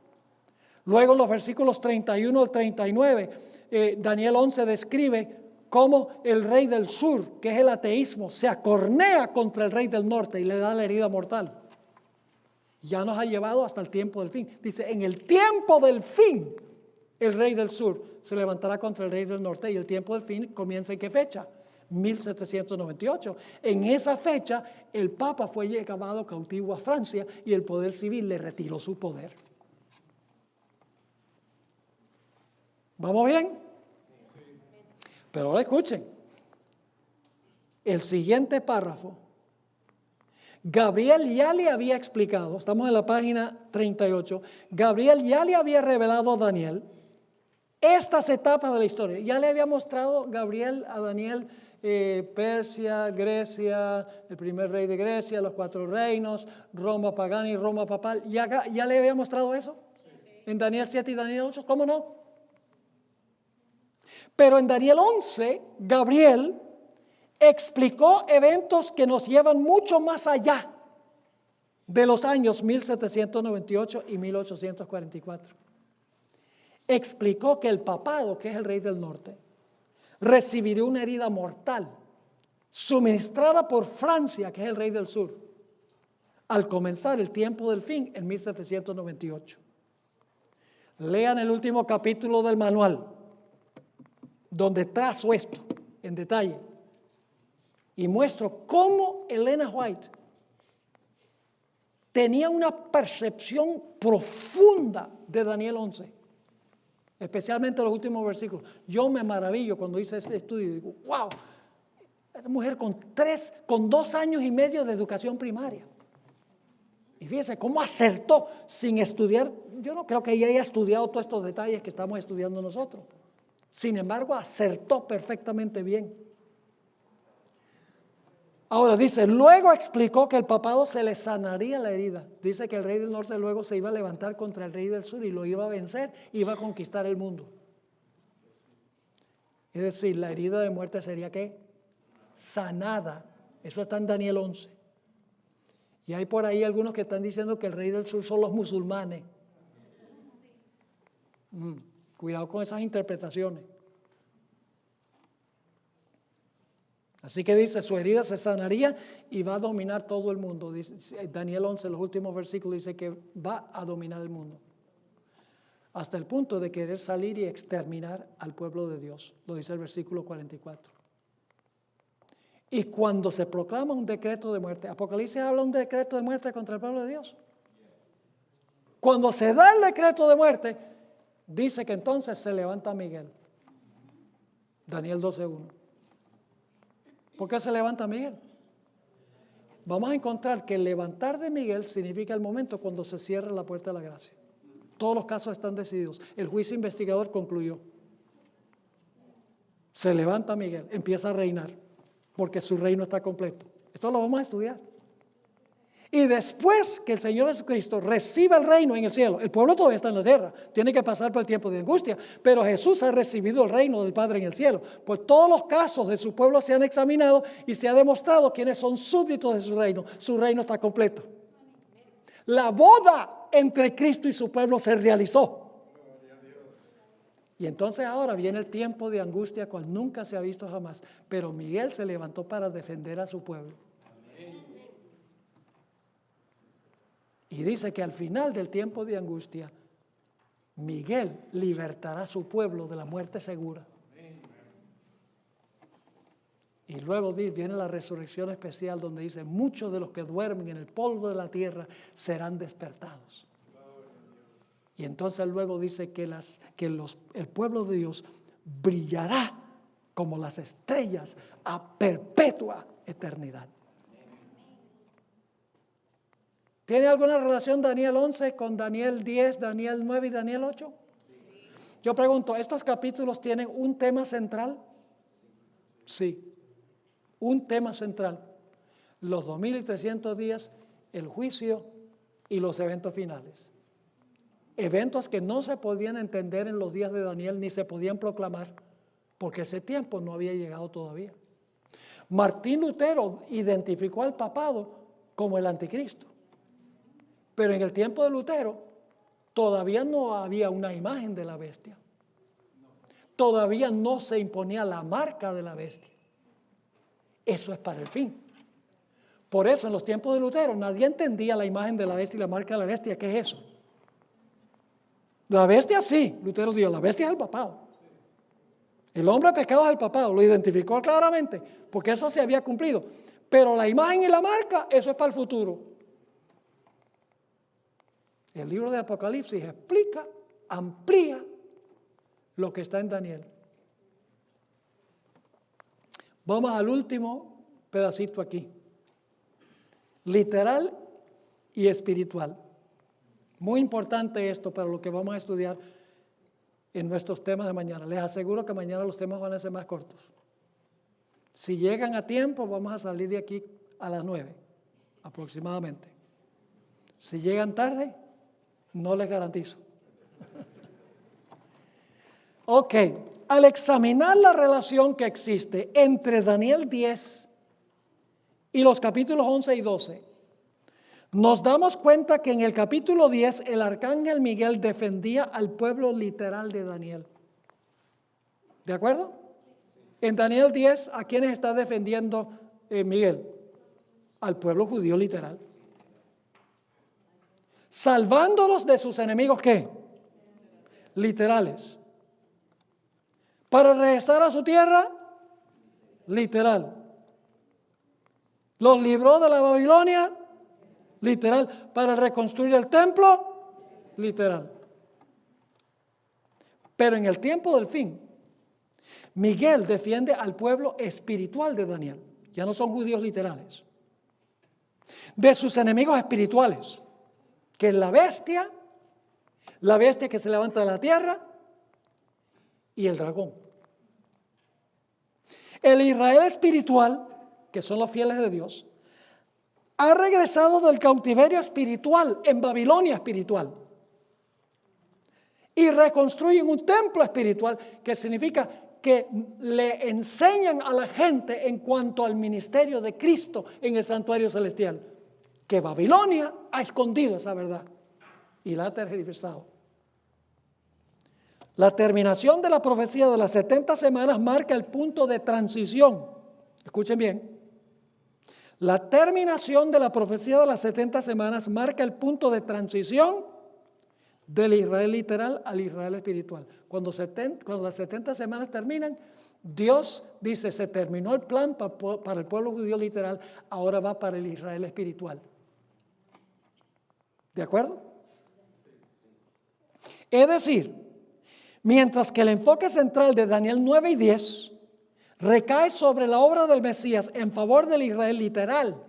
Speaker 1: Luego en los versículos 31 al 39, Daniel 11 describe cómo el rey del sur, que es el ateísmo, se acornea contra el rey del norte y le da la herida mortal. Ya nos ha llevado hasta el tiempo del fin. Dice, en el tiempo del fin, el rey del sur se levantará contra el rey del norte y el tiempo del fin comienza ¿en qué fecha? 1798. En esa fecha, el Papa fue llevado cautivo a Francia y el poder civil le retiró su poder. ¿Vamos bien? Pero ahora escuchen. El siguiente párrafo. Gabriel ya le había explicado, estamos en la página 38, Gabriel ya le había revelado a Daniel estas etapas de la historia. Ya le había mostrado Gabriel a Daniel Persia, Grecia, el primer rey de Grecia, los 4 reinos, Roma pagana y Roma papal. ¿Ya le había mostrado eso? Sí. En Daniel 7 y Daniel 8, ¿cómo no? Pero en Daniel 11, Gabriel explicó eventos que nos llevan mucho más allá de los años 1798 y 1844. Explicó que el papado, que es el rey del norte, recibiría una herida mortal suministrada por Francia, que es el rey del sur, al comenzar el tiempo del fin en 1798. Lean el último capítulo del manual, donde trazo esto en detalle y muestro cómo Elena White tenía una percepción profunda de Daniel 11. Especialmente los últimos versículos. Yo me maravillo cuando hice este estudio y digo, wow, esta mujer con 2 años y medio de educación primaria. Y fíjense cómo acertó sin estudiar. Yo no creo que ella haya estudiado todos estos detalles que estamos estudiando nosotros. Sin embargo, acertó perfectamente bien. Ahora dice, luego explicó que el papado se le sanaría la herida. Dice que el rey del norte luego se iba a levantar contra el rey del sur y lo iba a vencer, iba a conquistar el mundo. Es decir, la herida de muerte sería ¿qué? Sanada. Eso está en Daniel 11. Y hay por ahí algunos que están diciendo que el rey del sur son los musulmanes. Cuidado con esas interpretaciones. Así que dice, su herida se sanaría y va a dominar todo el mundo. Dice, Daniel 11, los últimos versículos, dice que va a dominar el mundo. Hasta el punto de querer salir y exterminar al pueblo de Dios. Lo dice el versículo 44. Y cuando se proclama un decreto de muerte, Apocalipsis habla de un decreto de muerte contra el pueblo de Dios. Cuando se da el decreto de muerte, dice que entonces se levanta Miguel. Daniel 12:1. ¿Por qué se levanta Miguel? Vamos a encontrar que el levantar de Miguel significa el momento cuando se cierra la puerta de la gracia. Todos los casos están decididos. El juicio investigador concluyó. Se levanta Miguel, empieza a reinar, porque su reino está completo. Esto lo vamos a estudiar. Y después que el Señor Jesucristo reciba el reino en el cielo, el pueblo todavía está en la tierra, tiene que pasar por el tiempo de angustia, pero Jesús ha recibido el reino del Padre en el cielo. Pues todos los casos de su pueblo se han examinado y se ha demostrado quiénes son súbditos de su reino está completo. La boda entre Cristo y su pueblo se realizó. Y entonces ahora viene el tiempo de angustia cual nunca se ha visto jamás, pero Miguel se levantó para defender a su pueblo. Y dice que al final del tiempo de angustia, Miguel libertará a su pueblo de la muerte segura. Y luego viene la resurrección especial donde dice, muchos de los que duermen en el polvo de la tierra serán despertados. Y entonces luego dice que el pueblo de Dios brillará como las estrellas a perpetua eternidad. ¿Tiene alguna relación Daniel 11 con Daniel 10, Daniel 9 y Daniel 8? Yo pregunto, ¿estos capítulos tienen un tema central? Sí. Un tema central, los 2300 días, el juicio y los eventos finales. Eventos que no se podían entender en los días de Daniel ni se podían proclamar, porque ese tiempo no había llegado todavía. Martín Lutero identificó al papado como el anticristo, pero en el tiempo de Lutero todavía no había una imagen de la bestia. Todavía no se imponía la marca de la bestia. Eso es para el fin. Por eso en los tiempos de Lutero nadie entendía la imagen de la bestia y la marca de la bestia. ¿Qué es eso? La bestia sí, Lutero dijo, la bestia es el papado. El hombre pecado es el papado, lo identificó claramente, porque eso se había cumplido. Pero la imagen y la marca, eso es para el futuro. El libro de Apocalipsis explica, amplía lo que está en Daniel. Vamos al último pedacito aquí. Literal y espiritual. Muy importante esto para lo que vamos a estudiar en nuestros temas de mañana. Les aseguro que mañana los temas van a ser más cortos. Si llegan a tiempo, vamos a salir de aquí a las 9 aproximadamente. Si llegan tarde, no les garantizo. Ok. Al examinar la relación que existe entre Daniel 10 y los capítulos 11 y 12, nos damos cuenta que en el capítulo 10 el arcángel Miguel defendía al pueblo literal de Daniel. ¿De acuerdo? En Daniel 10, ¿a quiénes está defendiendo Miguel? Al pueblo judío literal. Salvándolos de sus enemigos, ¿qué? Literales. Para regresar a su tierra, literal. Los libró de la Babilonia, literal. Para reconstruir el templo, literal. Pero en el tiempo del fin, Miguel defiende al pueblo espiritual de Daniel. Ya no son judíos literales. De sus enemigos espirituales, que es la bestia que se levanta de la tierra, y el dragón. El Israel espiritual, que son los fieles de Dios, ha regresado del cautiverio espiritual en Babilonia espiritual y reconstruyen un templo espiritual, que significa que le enseñan a la gente en cuanto al ministerio de Cristo en el santuario celestial, que Babilonia ha escondido esa verdad y la ha tergiversado. La terminación de la profecía de las 70 semanas marca el punto de transición. Escuchen bien. La terminación de la profecía de las 70 semanas marca el punto de transición del Israel literal al Israel espiritual. Cuando las 70 semanas terminan, Dios dice, se terminó el plan para el pueblo judío literal, ahora va para el Israel espiritual. ¿De acuerdo? Es decir, mientras que el enfoque central de Daniel 9 y 10 recae sobre la obra del Mesías en favor del Israel literal,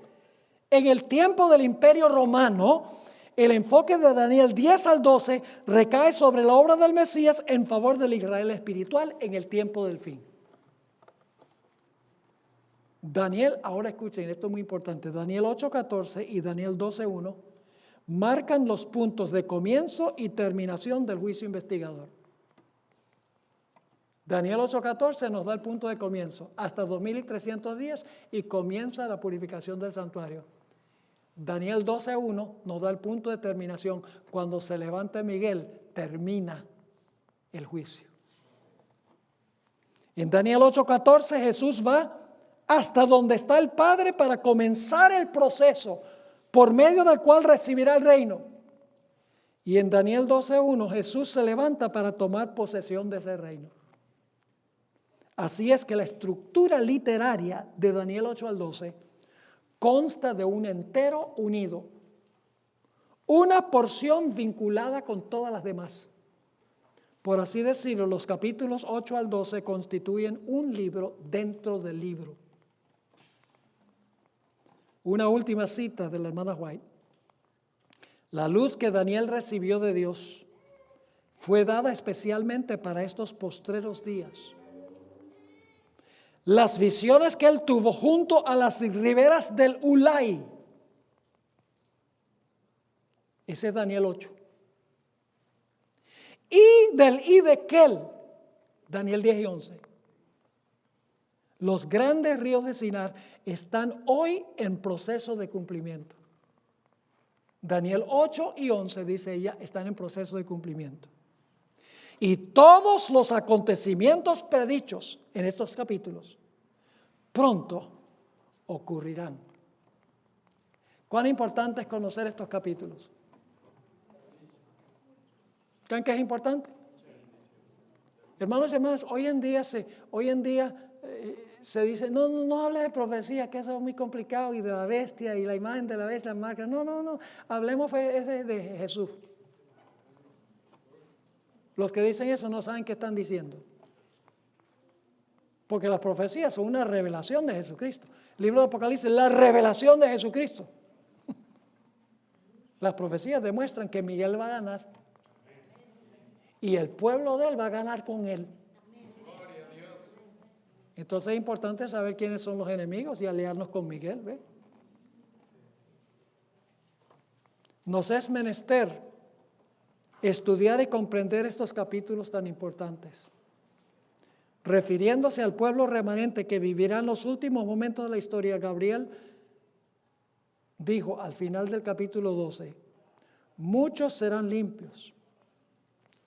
Speaker 1: en el tiempo del Imperio Romano, el enfoque de Daniel 10 al 12 recae sobre la obra del Mesías en favor del Israel espiritual en el tiempo del fin. Daniel, ahora escuchen, esto es muy importante, Daniel 8:14 y Daniel 12:1 marcan los puntos de comienzo y terminación del juicio investigador. Daniel 8:14 nos da el punto de comienzo, hasta 2300 días y comienza la purificación del santuario. Daniel 12:1 nos da el punto de terminación, cuando se levanta Miguel, termina el juicio. En Daniel 8:14 Jesús va hasta donde está el Padre para comenzar el proceso por medio del cual recibirá el reino. Y en Daniel 12:1 Jesús se levanta para tomar posesión de ese reino. Así es que la estructura literaria de Daniel 8 al 12 consta de un entero unido, una porción vinculada con todas las demás. Por así decirlo, los capítulos 8 al 12 constituyen un libro dentro del libro. Una última cita de la hermana White. La luz que Daniel recibió de Dios fue dada especialmente para estos postreros días. Las visiones que él tuvo junto a las riberas del Ulai. Ese es Daniel 8. Y del Hidekel, Daniel 10 y 11. Los grandes ríos de Sinar están hoy en proceso de cumplimiento. Daniel 8 y 11, dice ella, están en proceso de cumplimiento. Y todos los acontecimientos predichos en estos capítulos pronto ocurrirán. ¿Cuán importante es conocer estos capítulos? ¿Creen que es importante? Hermanos y hermanas, hoy en día se dice, no hable de profecía, que eso es muy complicado, y de la bestia, y la imagen de la bestia, la marca. No, hablemos de Jesús. Los que dicen eso no saben qué están diciendo. Porque las profecías son una revelación de Jesucristo. El libro de Apocalipsis, la revelación de Jesucristo. Las profecías demuestran que Miguel va a ganar. Y el pueblo de él va a ganar con él. Entonces es importante saber quiénes son los enemigos y aliarnos con Miguel. ¿Ve? Nos es menester estudiar y comprender estos capítulos tan importantes. Refiriéndose al pueblo remanente que vivirá en los últimos momentos de la historia, Gabriel dijo al final del capítulo 12, muchos serán limpios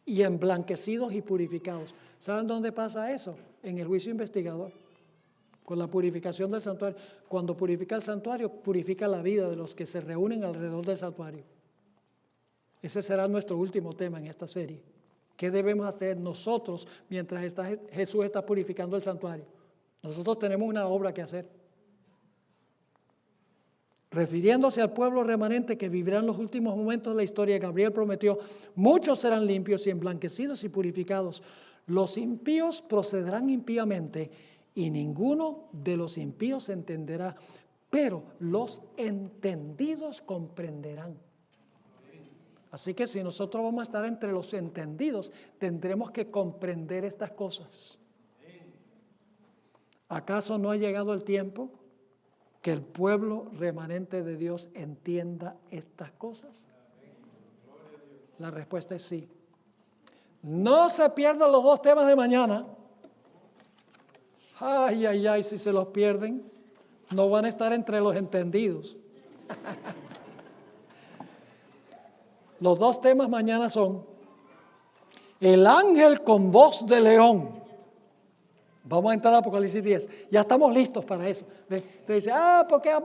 Speaker 1: y emblanquecidos y purificados. ¿Saben dónde pasa eso? En el juicio investigador, con la purificación del santuario. Cuando purifica el santuario, purifica la vida de los que se reúnen alrededor del santuario. Ese será nuestro último tema en esta serie. ¿Qué debemos hacer nosotros mientras Jesús está purificando el santuario? Nosotros tenemos una obra que hacer. Refiriéndose al pueblo remanente que vivirá en los últimos momentos de la historia, Gabriel prometió, muchos serán limpios y emblanquecidos y purificados. Los impíos procederán impíamente y ninguno de los impíos entenderá, pero los entendidos comprenderán. Así que si nosotros vamos a estar entre los entendidos, tendremos que comprender estas cosas. ¿Acaso no ha llegado el tiempo que el pueblo remanente de Dios entienda estas cosas? La respuesta es sí. No se pierdan los dos temas de mañana. Ay, si se los pierden, no van a estar entre los entendidos. Los dos temas mañana son el ángel con voz de león. Vamos a entrar a Apocalipsis 10. Ya estamos listos para eso. Te dice,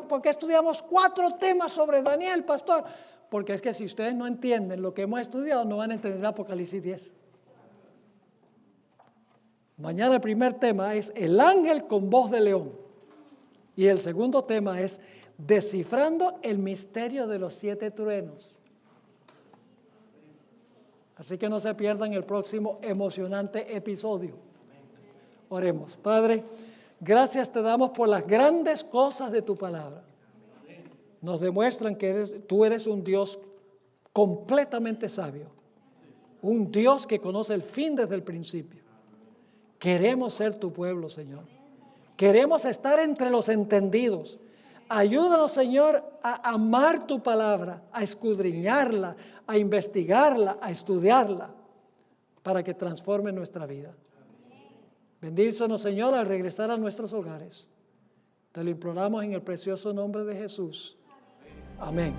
Speaker 1: ¿por qué estudiamos 4 temas sobre Daniel, pastor? Porque es que si ustedes no entienden lo que hemos estudiado, no van a entender Apocalipsis 10. Mañana el primer tema es el ángel con voz de león. Y el segundo tema es descifrando el misterio de los 7 truenos. Así que no se pierdan el próximo emocionante episodio. Oremos. Padre, gracias te damos por las grandes cosas de tu palabra. Nos demuestran que tú eres un Dios completamente sabio. Un Dios que conoce el fin desde el principio. Queremos ser tu pueblo, Señor. Queremos estar entre los entendidos. Ayúdanos, Señor, a amar tu palabra, a escudriñarla, a investigarla, a estudiarla, para que transforme nuestra vida. Bendícenos, Señor, al regresar a nuestros hogares. Te lo imploramos en el precioso nombre de Jesús. Amén.